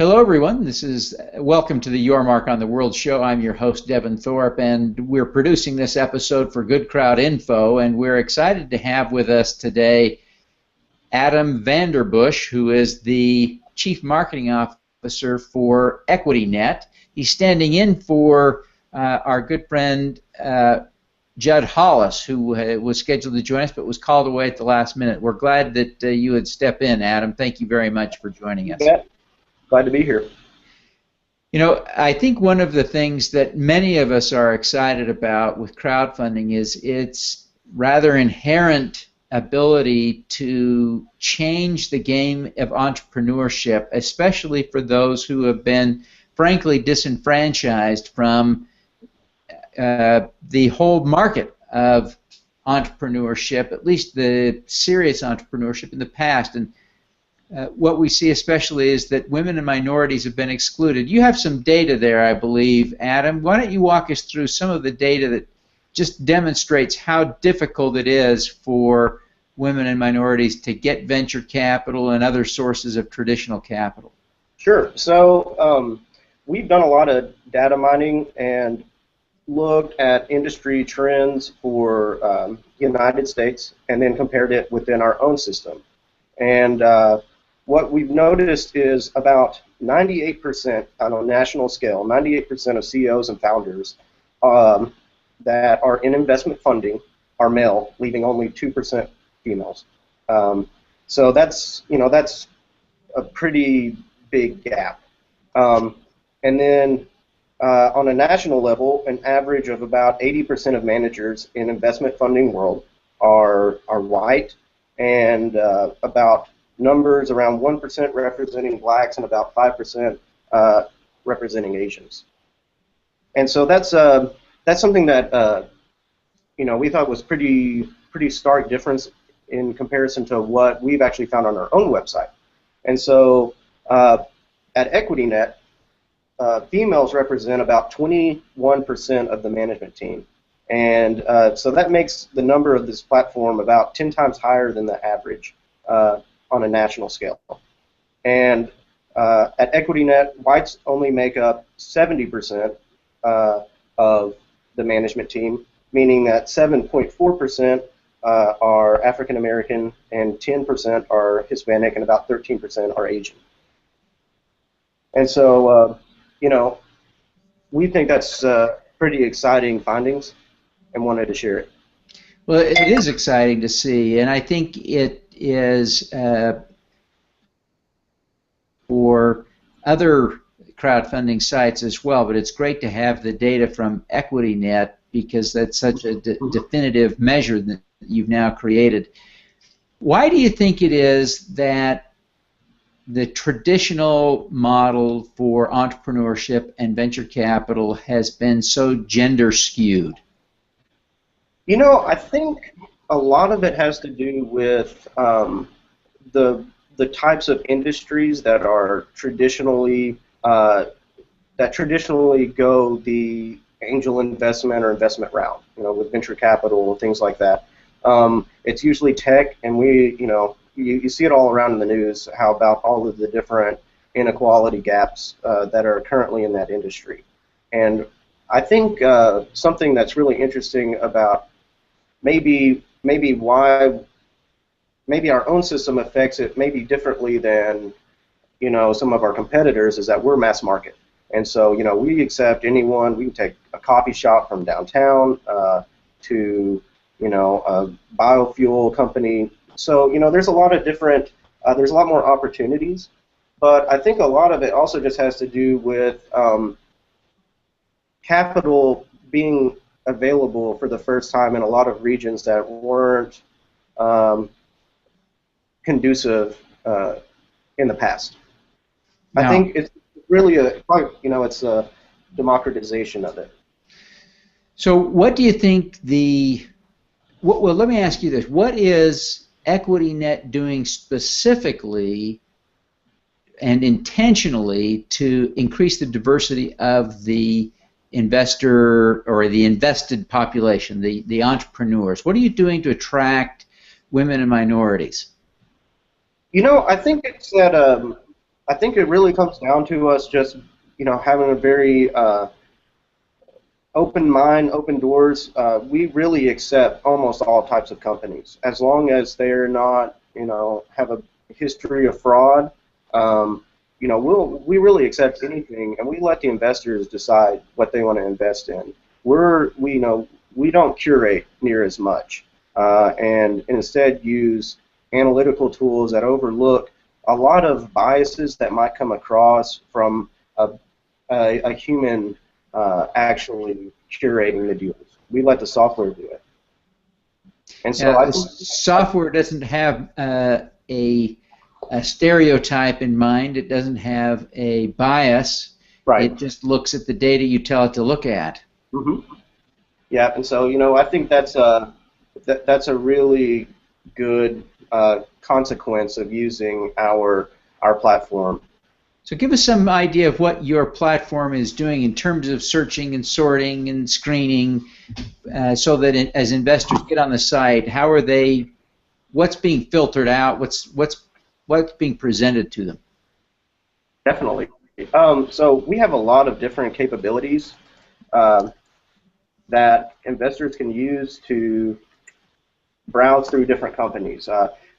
Hello, everyone. This is welcome to the Your Mark on the World show. I'm your host, Devin Thorpe, and we're producing this episode for GoodCrowd.info, and we're excited to have with us today Adam Vanderbush, who is the Chief Marketing Officer for EquityNet. He's standing in for our good friend Judd Hollas, who was scheduled to join us but was called away at the last minute. We're glad that you would step in, Adam. Thank you very much for joining us. Yeah. Glad to be here. You know, I think one of the things that many of us are excited about with crowdfunding is its rather inherent ability to change the game of entrepreneurship, especially for those who have been, frankly, disenfranchised from the whole market of entrepreneurship, at least the serious entrepreneurship in the past. And what we see especially is that women and minorities have been excluded. You have some data there, I believe, Adam. Why don't you walk us through some of the data that just demonstrates how difficult it is for women and minorities to get venture capital and other sources of traditional capital? Sure. So we've done a lot of data mining and looked at industry trends for the United States and then compared it within our own system. And what we've noticed is about 98% on a national scale, 98% of CEOs and founders that are in investment funding are male, leaving only 2% females. So that's a pretty big gap. And then on a national level, an average of about 80% of managers in investment funding world are white, and about numbers around 1% representing blacks and about 5% representing Asians. And so that's something that we thought was pretty stark difference in comparison to what we've actually found on our own website. And so at EquityNet, females represent about 21% of the management team. And so that makes the number of this platform about 10 times higher than the average on a national scale. And at EquityNet, whites only make up 70% of the management team, meaning that 7.4% are African American and 10% are Hispanic and about 13% are Asian. And so, we think that's pretty exciting findings and wanted to share it. Well, it is exciting to see, and I think it is for other crowdfunding sites as well, but it's great to have the data from EquityNet because that's such a definitive measure that you've now created. Why do you think it is that the traditional model for entrepreneurship and venture capital has been so gender skewed? I think a lot of it has to do with the types of industries that are traditionally go the angel investment or investment route. With venture capital and things like that. It's usually tech, and you see it all around in the news. How about all of the different inequality gaps that are currently in that industry? And I think something that's really interesting about maybe our own system affects it maybe differently than some of our competitors is that we're mass market, and so we accept anyone. We can take a coffee shop from downtown to a biofuel company. So there's a lot of different there's a lot more opportunities, but I think a lot of it also just has to do with capital being available for the first time in a lot of regions that weren't conducive in the past. Now, I think it's really it's a democratization of it. So what do you think well, let me ask you this. What is EquityNet doing specifically and intentionally to increase the diversity of the investor or the invested population, the entrepreneurs? What are you doing to attract women and minorities? I think it's that I think it really comes down to us just, having a very open mind, open doors. We really accept almost all types of companies as long as they're not, have a history of fraud. We really accept anything, and we let the investors decide what they want to invest in. We don't curate near as much, and instead use analytical tools that overlook a lot of biases that might come across from a human actually curating the deals. We let the software do it. And so software doesn't have a stereotype in mind. It doesn't have a bias. Right. It just looks at the data you tell it to look at. Mm-hmm. Yeah, and so I think that's a really good consequence of using our platform. So give us some idea of what your platform is doing in terms of searching and sorting and screening, so that as investors get on the site, what's being filtered out, what's being presented to them? Definitely. So we have a lot of different capabilities that investors can use to browse through different companies.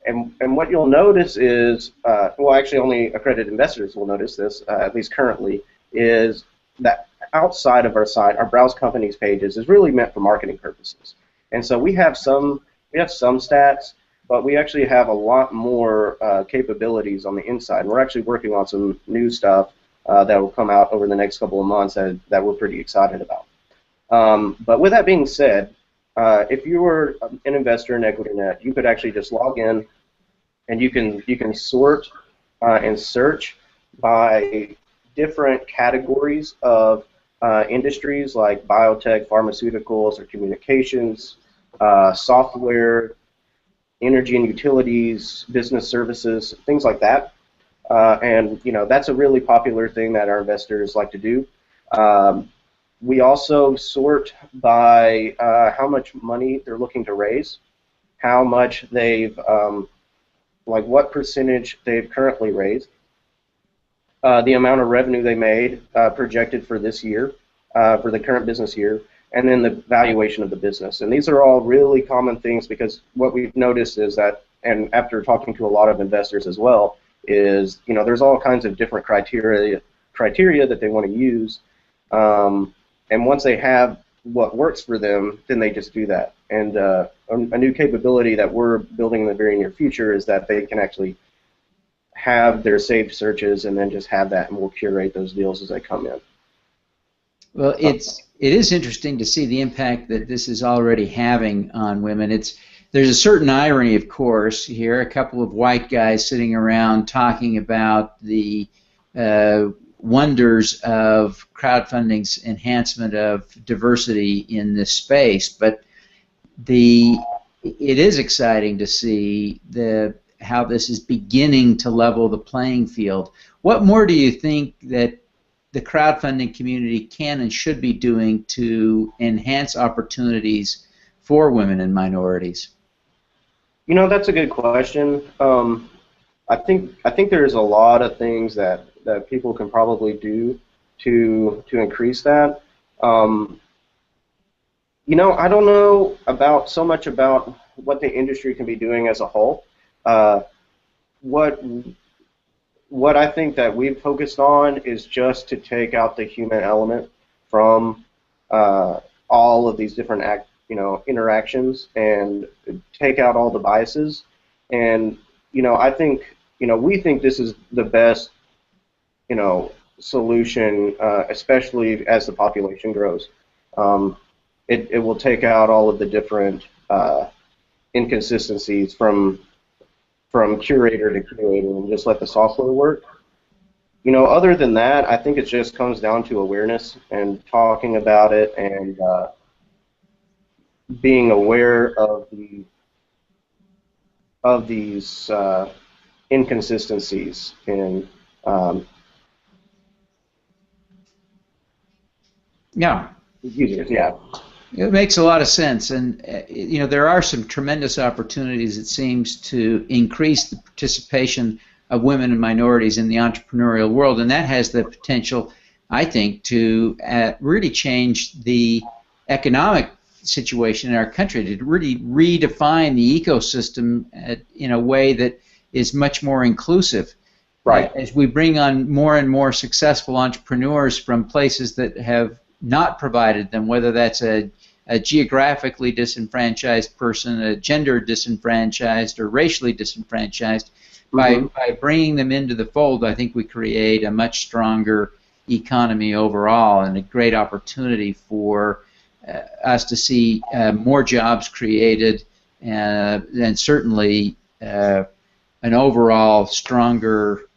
And what you'll notice is, well, actually only accredited investors will notice this, at least currently, is that outside of our site, our Browse Companies pages is really meant for marketing purposes. And so we have some stats, but we actually have a lot more capabilities on the inside. We're actually working on some new stuff that will come out over the next couple of months that we're pretty excited about. But with that being said, if you were an investor in EquityNet, you could actually just log in, and you can sort and search by different categories of industries like biotech, pharmaceuticals, or communications, software, energy and utilities, business services, things like that. And that's a really popular thing that our investors like to do. We also sort by how much money they're looking to raise, how much they've, what percentage they've currently raised, the amount of revenue they made projected for this year, for the current business year, and then the valuation of the business. And these are all really common things, because what we've noticed is that, and after talking to a lot of investors as well, is there's all kinds of different criteria that they want to use. And once they have what works for them, then they just do that. And a new capability that we're building in the very near future is that they can actually have their saved searches and then just have that, and we'll curate those deals as they come in. Well, it is interesting to see the impact that this is already having on women. There's a certain irony, of course, here. A couple of white guys sitting around talking about the wonders of crowdfunding's enhancement of diversity in this space, but it is exciting to see how this is beginning to level the playing field. What more do you think that the crowdfunding community can and should be doing to enhance opportunities for women and minorities? That's a good question. I think there's a lot of things that people can probably do to increase that. I don't know so much about what the industry can be doing as a whole. What I think that we've focused on is just to take out the human element from all of these different interactions, and take out all the biases. And I think we think this is the best solution, especially as the population grows. It will take out all of the different inconsistencies from curator to curator, and just let the software work. Other than that, I think it just comes down to awareness and talking about it, and being aware of these inconsistencies in yeah. Yeah. It makes a lot of sense, and there are some tremendous opportunities, it seems, to increase the participation of women and minorities in the entrepreneurial world, and that has the potential, I think, to really change the economic situation in our country, to really redefine the ecosystem in a way that is much more inclusive. Right. As we bring on more and more successful entrepreneurs from places that have not provided them, whether that's a geographically disenfranchised person, a gender disenfranchised, or racially disenfranchised, by bringing them into the fold, I think we create a much stronger economy overall and a great opportunity for us to see more jobs created and certainly an overall stronger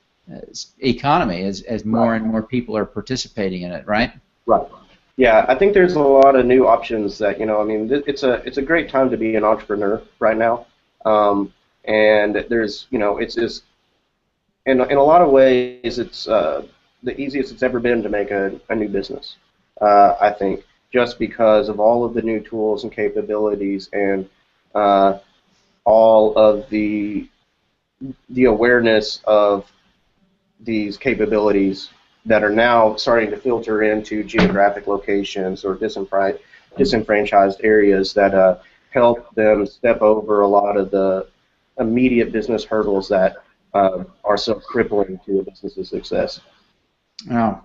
economy as more and more people are participating in it, right? Right. Yeah, I think there's a lot of new options that, I mean, it's a great time to be an entrepreneur right now. And there's, it's just, in a lot of ways, it's the easiest it's ever been to make a new business, I think, just because of all of the new tools and capabilities and all of the awareness of these capabilities that are now starting to filter into geographic locations or disenfranchised areas that help them step over a lot of the immediate business hurdles that are so crippling to a business's success. Oh.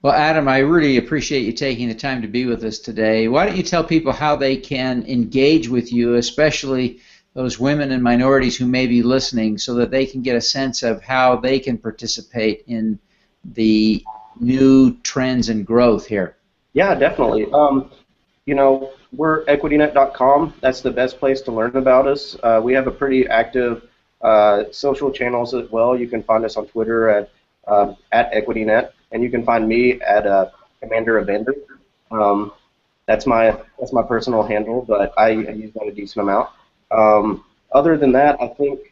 Well, Adam, I really appreciate you taking the time to be with us today. Why don't you tell people how they can engage with you, especially those women and minorities who may be listening, so that they can get a sense of how they can participate in the new trends and growth here? Yeah, definitely. We're EquityNet.com. That's the best place to learn about us. We have a pretty active social channels as well. You can find us on Twitter at EquityNet, and you can find me at Commander Evander. That's my personal handle, but I use that a decent amount. Other than that, I think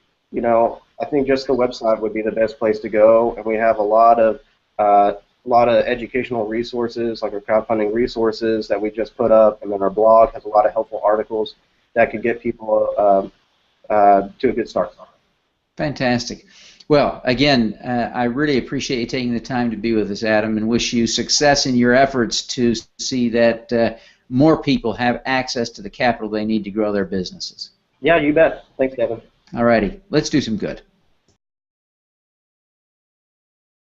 just the website would be the best place to go, and we have a lot of educational resources, like our crowdfunding resources that we just put up, and then our blog has a lot of helpful articles that could get people to a good start. Fantastic. Well, again, I really appreciate you taking the time to be with us, Adam, and wish you success in your efforts to see that more people have access to the capital they need to grow their businesses. Yeah, you bet. Thanks, Devin. All righty. Let's do some good.